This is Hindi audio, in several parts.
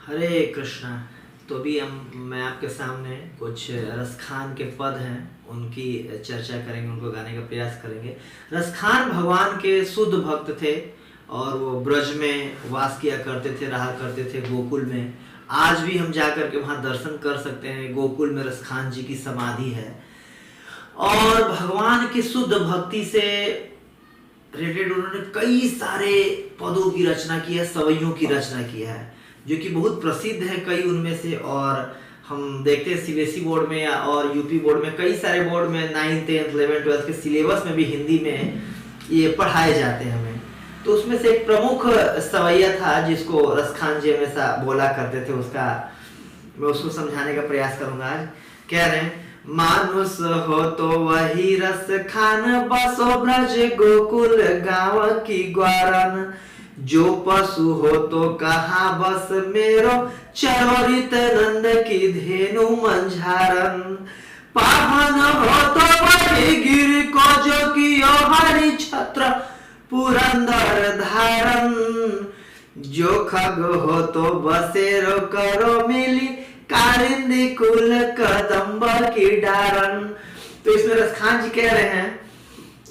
हरे कृष्णा। तो अभी मैं आपके सामने कुछ रसखान के पद हैं, उनकी चर्चा करेंगे, उनको गाने का प्रयास करेंगे। रसखान भगवान के शुद्ध भक्त थे और वो ब्रज में वास किया करते थे, रहा करते थे गोकुल में। आज भी हम जाकर के वहाँ दर्शन कर सकते हैं। गोकुल में रसखान जी की समाधि है और भगवान की शुद्ध भक्ति से रिलेटेड उन्होंने कई सारे पदों की रचना की है, सवैयों की रचना की है, जो कि बहुत प्रसिद्ध है कई उनमें से। और हम देखते हैं सीबीएसई बोर्ड में और यूपी बोर्ड में, कई सारे बोर्ड में 9th 10th 11th 12th के सिलेबस में भी हिंदी में ये पढ़ाए जाते हैं हमें। तो उसमें से एक प्रमुख सवैया था जिसको रसखान जी हमेशा बोला करते थे, उसका मैं उसको समझाने का प्रयास करूंगा आज। कह रहे हैं, मानुष हो तो वही रस खान, बसो ब्रज गोकुल गाँव की ग्वारन। जो पशु हो तो कहाँ बस मेरो, चरोरित नंद की धेनु मंझारन। पावन हो तो वही गिर को जो कियो हरि छत्र पुरंदर धारन। जो खग हो तो बसेरो करो मिली, कारिंदी कुल कदम्ब की डारन। तो इसमें रसखान जी कह रहे हैं,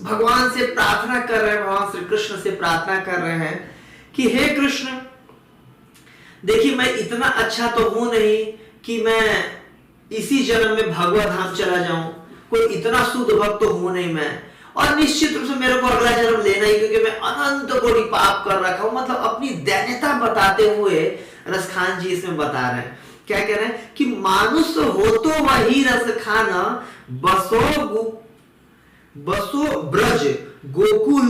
भगवान से प्रार्थना कर रहे हैं, भगवान श्री कृष्ण से प्रार्थना कर रहे हैं कि हे कृष्ण, देखिए मैं इतना अच्छा तो हूं नहीं कि मैं इसी जन्म में भगवत धाम चला जाऊं, कोई इतना शुद्ध भक्त तो हूं नहीं मैं, और निश्चित रूप से मेरे को अगला जन्म लेना ही, क्योंकि मैं अनंत कोटि पाप कर रखा हूं। मतलब अपनी दैन्यता बताते हुए रसखान जी इसमें बता रहे हैं। क्या कह रहे हैं कि मानुष हो तो वही रस खाना, बसो ब्रज गोकुल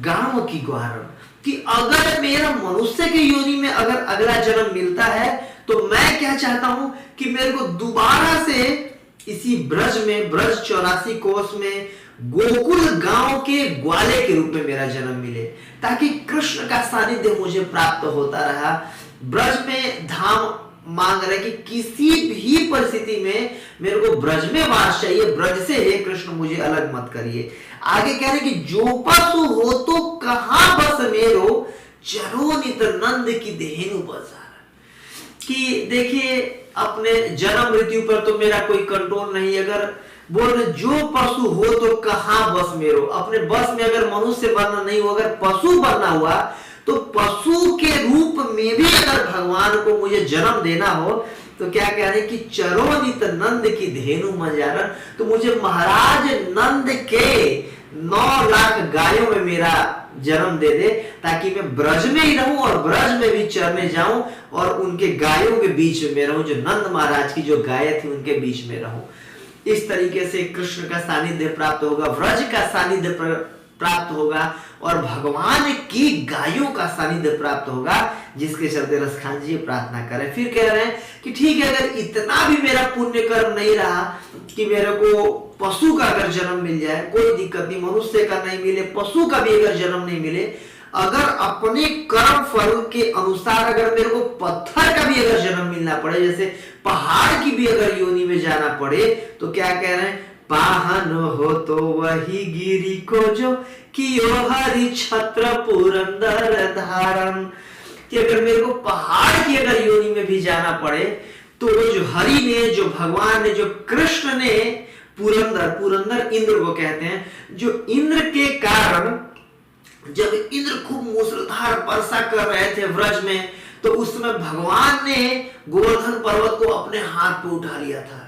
गांव की ग्वारन। कि अगर मेरा मनुष्य के योनि में अगर अगला जन्म मिलता है तो मैं क्या चाहता हूं कि मेरे को दोबारा से इसी ब्रज में, ब्रज 84 कोस में गोकुल गांव के ग्वाले के रूप में मेरा जन्म मिले, ताकि कृष्ण का सानिध्य मुझे प्राप्त होता रहा। ब्रज में धाम मांग रहे कि किसी भी परिस्थिति में मेरे को ब्रज में वास चाहिए, ब्रज से हे कृष्ण मुझे अलग मत करिए। आगे कह रहे कि जो पशु हो तो कहां बस मेरो, चरो नित नंद की धेनु बजार। कि देखिए अपने जन्म मृत्यु पर तो मेरा कोई कंट्रोल नहीं, अगर बोल रहे जो पशु हो तो कहां बस मेरो, अपने बस में अगर मनुष्य बनना नहीं हो, अगर पशु बनना हुआ तो पशु के रूप में भी अगर भगवान को मुझे जन्म देना हो तो क्या कह रहे कि चरोनित नंद की धेनु मंजारन। तो मुझे महाराज नंद के 9 लाख गायों में मेरा जन्म दे दे, ताकि मैं ब्रज में ही रहूं और ब्रज में भी चरने जाऊं और उनके गायों के बीच में रहूं, जो नंद महाराज की जो गाय थी उनके बीच में रहूं। इस तरीके से कृष्ण का सानिध्य प्राप्त होगा, ब्रज का सानिध्य प्राप्त होगा और भगवान की गायों का सानिध्य प्राप्त होगा, जिसके चलते रसखान जी प्रार्थना करें। फिर कह रहे हैं कि ठीक है, अगर इतना भी मेरा पुण्य कर्म नहीं रहा कि मेरे को पशु का अगर जन्म मिल जाए, कोई दिक्कत नहीं, मनुष्य का नहीं मिले, पशु का भी अगर जन्म नहीं मिले, अगर अपने कर्म फल के अनुसार अगर मेरे को पत्थर का भी अगर जन्म मिलना पड़े, जैसे पहाड़ की भी अगर योनि में जाना पड़े, तो क्या कह रहे हैं, पाहन हो तो वही गिरी को जो कियो हरि छत्र पुरंदर धारण। कि अगर मेरे को पहाड़ की अगर योनि में भी जाना पड़े तो जो हरि ने, जो भगवान ने, जो कृष्ण ने पुरंदर, पुरंदर इंद्र को कहते हैं, जो इंद्र के कारण जब इंद्र खूब मूसलाधार वर्षा कर रहे थे व्रज में, तो उस समय भगवान ने गोवर्धन पर्वत को अपने हाथ पे उठा लिया था,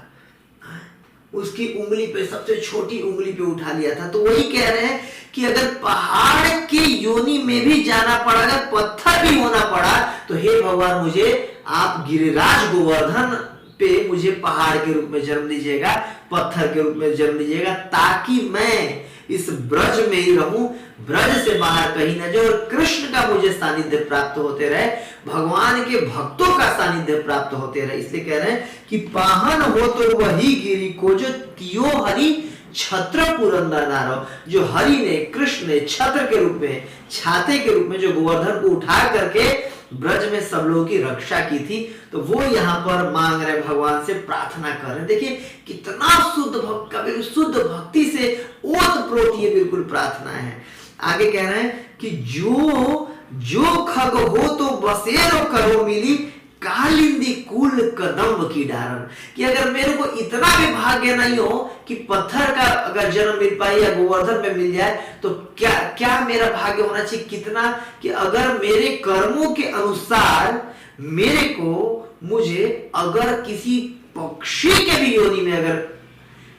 उसकी उंगली पे, सबसे छोटी उंगली पे उठा लिया था। तो वही कह रहे हैं कि अगर पहाड़ की योनि में भी जाना पड़ा, अगर पत्थर भी होना पड़ा, तो हे भगवान मुझे आप गिरिराज गोवर्धन पे मुझे पहाड़ के रूप में जन्म दीजिएगा, पत्थर के रूप में जन्म दीजिएगा, ताकि मैं इस ब्रज में ही रहूं, ब्रज से बाहर कहीं न जाऊं और कृष्ण का मुझे सानिध्य प्राप्त होते रहे, भगवान के भक्तों का सानिध्य प्राप्त होते रहे। इसलिए कह रहे हैं कि पाहन हो तो वही गिरी को जो कियो हरि छत्र पुरंदर नारो। जो हरि ने, कृष्ण ने छत्र के रूप में, छाते के रूप में जो गोवर्धन को उठा करके ब्रज में सब लोगों की रक्षा की थी, तो वो यहाँ पर मांग रहे, भगवान से प्रार्थना कर रहे। देखिए कितना शुद्ध भक्त का, बिल्कुल शुद्ध भक्ति से ओतप्रोत ये बिल्कुल प्रार्थना है। आगे कह रहे हैं कि जो खग हो तो बसेरो करो मिली, कालिंदी कुल कदम्ब की डारन, कि अगर मेरे को इतना भी भाग्य नहीं हो कि पत्थर का अगर जन्म मिल पाए या गोवर्धन में मिल जाए, तो क्या क्या मेरा भाग्य होना चाहिए, कितना कि अगर मेरे कर्मों के अनुसार मेरे को मुझे अगर किसी पक्षी के भी योनि में अगर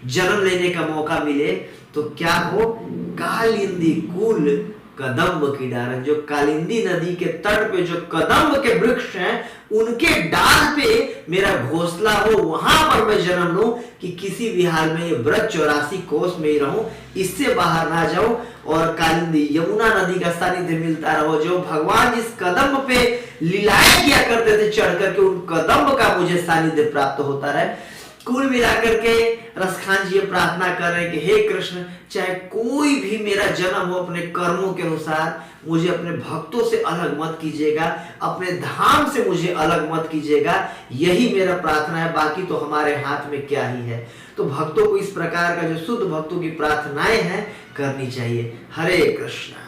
जन्म लेने का मौका मिले तो क्या हो, कालिंदी कुल कदम्ब की डाल, जो कालिंदी नदी के तट पे जो कदम्ब के वृक्ष हैं उनके डाल पे मेरा घोंसला हो, वहां पर मैं जन्म लूं, कि किसी भी हाल में ये ब्रज 84 कोस में ही रहूं, इससे बाहर ना जाऊं, और कालिंदी यमुना नदी का सानिध्य मिलता रहो। जो भगवान जिस कदम्ब पे लीलाएं किया करते थे चढ़ करके, उन कदम्ब का मुझे सानिध्य प्राप्त होता रहे। कुल मिलाकर के रसखान जी प्रार्थना कर रहे हैं कि हे कृष्ण, चाहे कोई भी मेरा जन्म हो, अपने कर्मों के अनुसार मुझे अपने भक्तों से अलग मत कीजिएगा, अपने धाम से मुझे अलग मत कीजिएगा, यही मेरा प्रार्थना है, बाकी तो हमारे हाथ में क्या ही है। तो भक्तों को इस प्रकार का जो शुद्ध भक्तों की प्रार्थनाएं हैं करनी चाहिए। हरे कृष्ण।